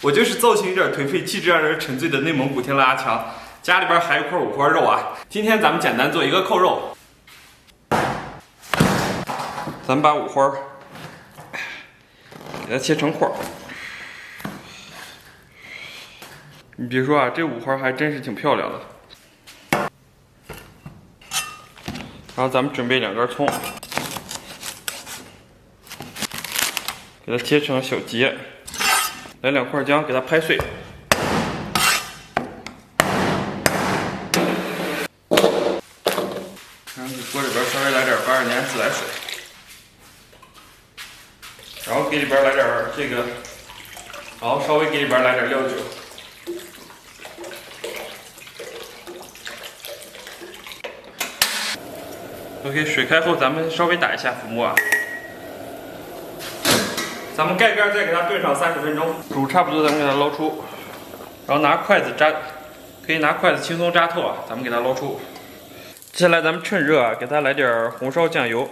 我就是造型有点颓废，气质让人沉醉的内蒙古天籁阿强，家里边还有一块五花肉啊。今天咱们简单做一个扣肉，咱们把五花给它切成块。你别说啊，这五花还真是挺漂亮的。然后咱们准备2根葱，给它切成小节。来2块姜，给它拍碎。然后给锅里边稍微来点82年自来水，然后给里边来点这个，然后稍微给里边来点料酒。OK， 水开后咱们稍微打一下浮沫啊。咱们盖盖再给它炖上30分钟，煮差不多，咱们给它捞出，然后拿筷子扎，可以拿筷子轻松扎透啊，咱们给它捞出。接下来咱们趁热啊，给它来点红烧酱油，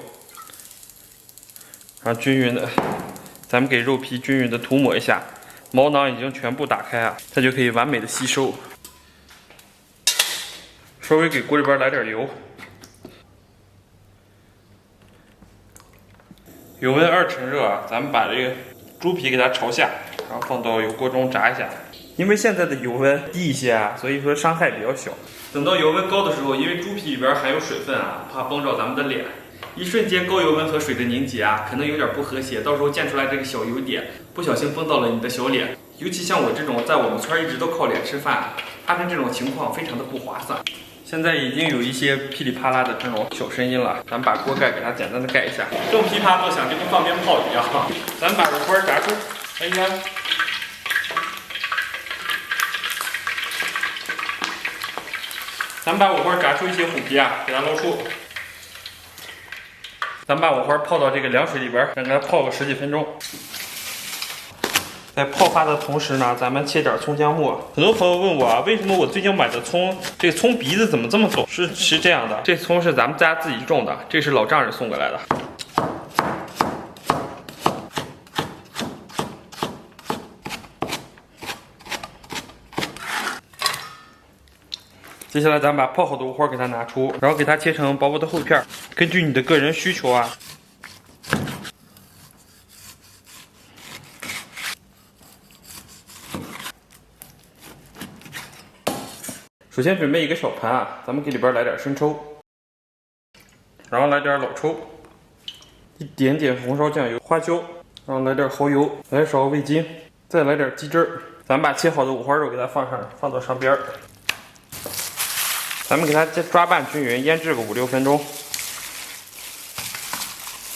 然后均匀的，咱们给肉皮均匀的涂抹一下，毛囊已经全部打开啊，它就可以完美的吸收。稍微给锅里边来点油。油温2趁热啊，咱们把这个猪皮给它朝下，然后放到油锅中炸一下。因为现在的油温低一些啊，所以说伤害比较小。等到油温高的时候，因为猪皮里边含有水分啊，怕崩着咱们的脸。一瞬间高油温和水的凝结啊，可能有点不和谐，到时候溅出来这个小油点，不小心崩到了你的小脸。尤其像我这种在我们村一直都靠脸吃饭，发生这种情况非常的不划算。现在已经有一些噼里啪啦的这种小声音了，咱们把锅盖给它简单的盖一下，正噼啪作响，就跟放鞭炮一样。咱们把五花炸出，哎呀，咱们把五花炸出一些虎皮啊，给它捞出。咱们把五花泡到这个凉水里边，让它泡个10几分钟。在泡发的同时呢，咱们切点葱姜末。很多朋友问我啊，为什么我最近买的葱，这个葱鼻子怎么这么走？是这样的，这葱是咱们家自己种的，这是老丈人送过来的。接下来咱们把泡好的五花给它拿出，然后给它切成薄薄的厚片，根据你的个人需求啊。首先准备一个小盘啊，咱们给里边来点生抽，然后来点老抽，一点点红烧酱油、花椒，然后来点蚝油，来勺味精，再来点鸡汁儿。咱们把切好的五花肉给它放上，放到上边。咱们给它抓拌均匀，腌制个5、6分钟，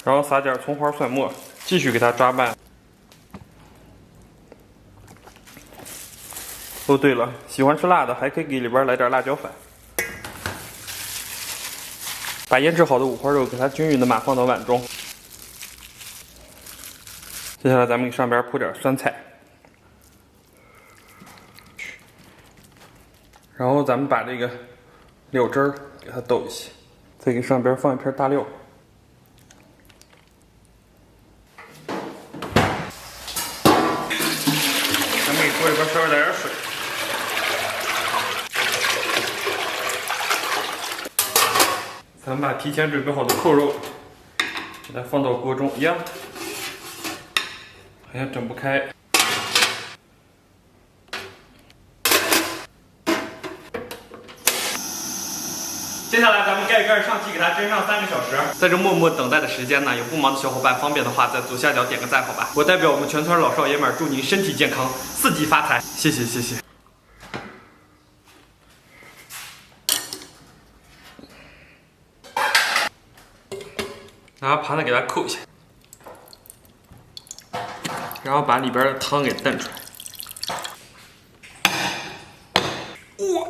然后撒点葱花蒜末，继续给它抓拌。哦，对了，喜欢吃辣的还可以给里边来点辣椒粉。把腌制好的五花肉给它均匀的码放到碗中。接下来咱们给上边铺点酸菜，然后咱们把这个料汁儿给它倒一些，再给上边放一片大料。咱们给锅里边稍微来点水。咱们把提前准备好的扣肉给它放到锅中，呀，好像整不开。接下来咱们盖盖上气，给它蒸上3个小时。在这默默等待的时间呢，有不忙的小伙伴方便的话，在左下角点个赞，好吧？我代表我们全村老少爷们祝您身体健康，4季发财，谢谢谢谢。拿盘子给它扣一下，然后把里边的汤给炖出来。哇！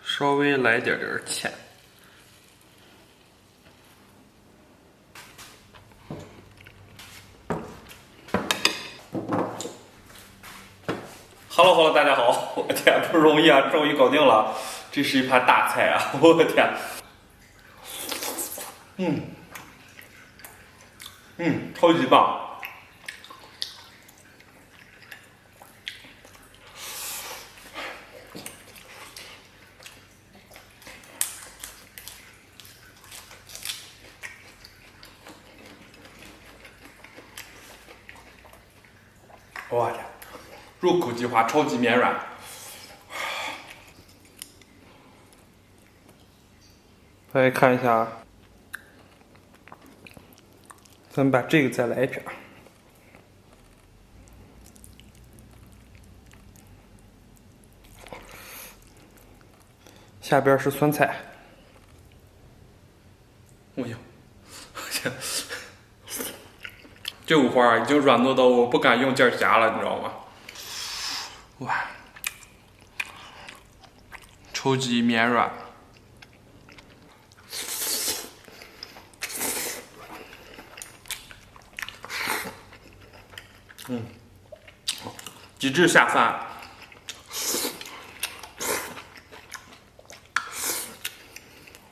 稍微来点芡。Hello， 大家好！我天，不容易啊，终于搞定了，这是一盘大菜啊！我的天。超级棒！我天，入口即化，超级绵软。来看一下，咱们把这个再来一片。下边是酸菜。哎呦，这五花已经软糯到我不敢用劲夹了，你知道吗？哇，超级绵软。极致下饭。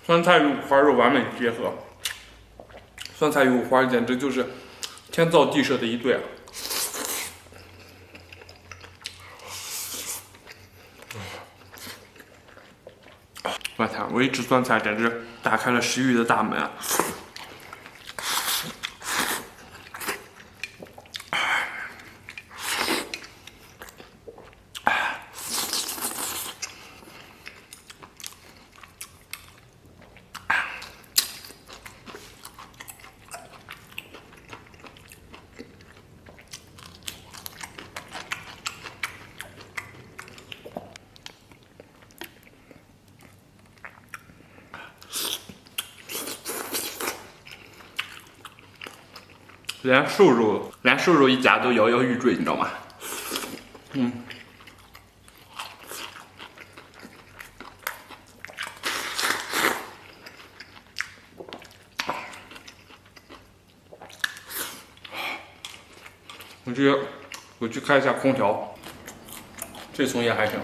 酸菜与五花肉完美结合，酸菜与五花简直就是天造地设的一对啊！我天，我一吃酸菜简直打开了食欲的大门啊！连瘦肉一夹都摇摇欲坠，你知道吗？我直接我去开一下空调，这葱也还行。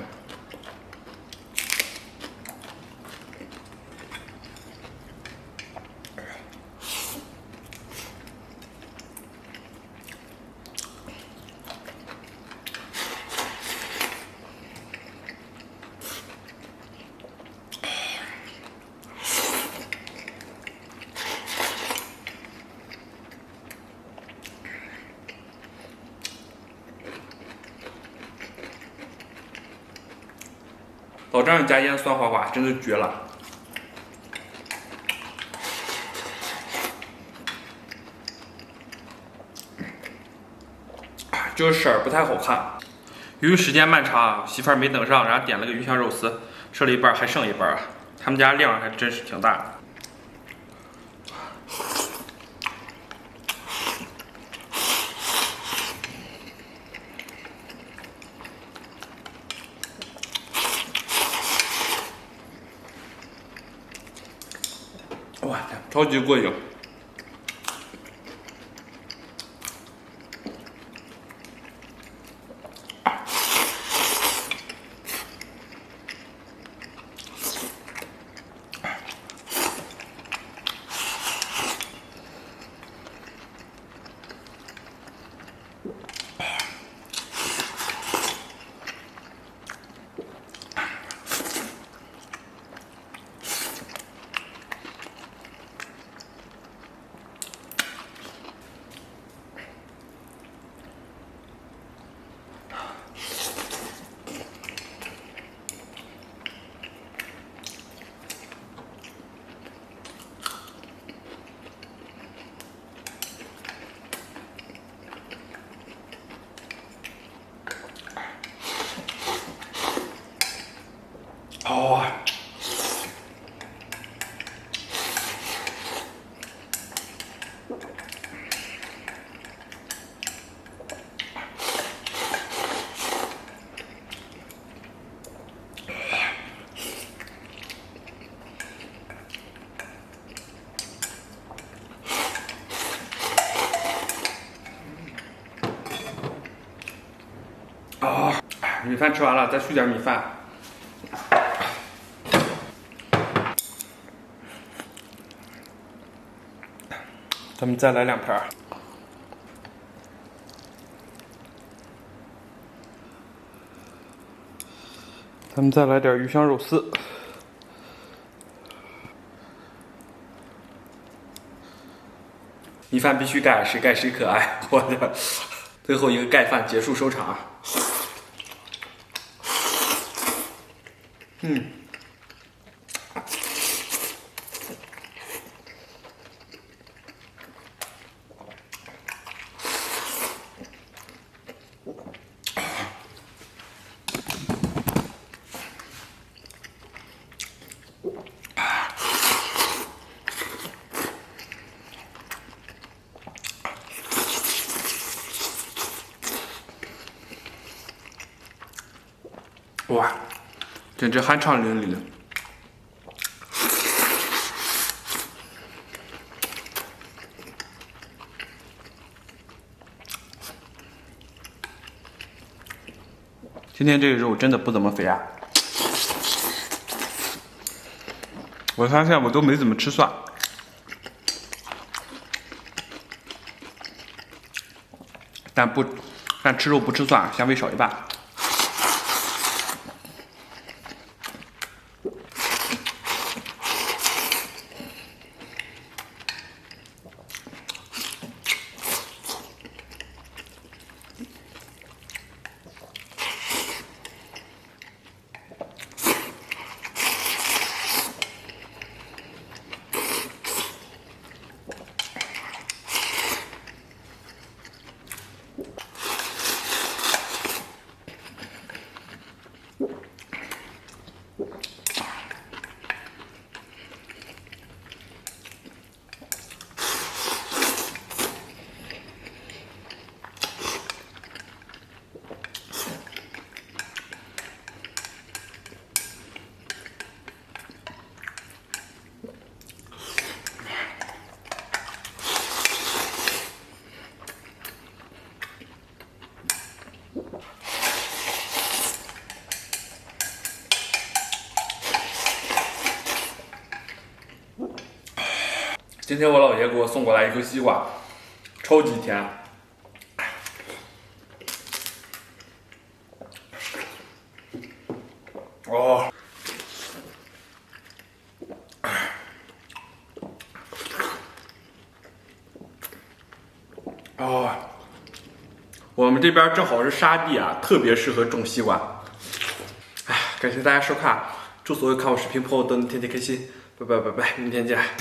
老丈人加腌酸花花真的绝了，就是色儿不太好看。由于时间漫长，媳妇儿没等上，然后点了个鱼香肉丝，吃了一半还剩一半啊。他们家量还真是挺大的。哇，超级过瘾！哦，米饭吃完了，再续点米饭。咱们再来2片。咱们再来点鱼香肉丝。米饭必须盖，谁盖谁可爱。我的，最后一个盖饭结束收场啊。哇，简直酣畅淋漓的。今天这个肉真的不怎么肥啊！我发现我都没怎么吃蒜，但吃肉不吃蒜，香味少一半。今天我姥爷给我送过来一颗西瓜，超级甜。哦，哦，我们这边正好是沙地啊，特别适合种西瓜。哎，感谢大家收看，祝所有看我视频朋友都能天天开心，拜拜拜拜，明天见。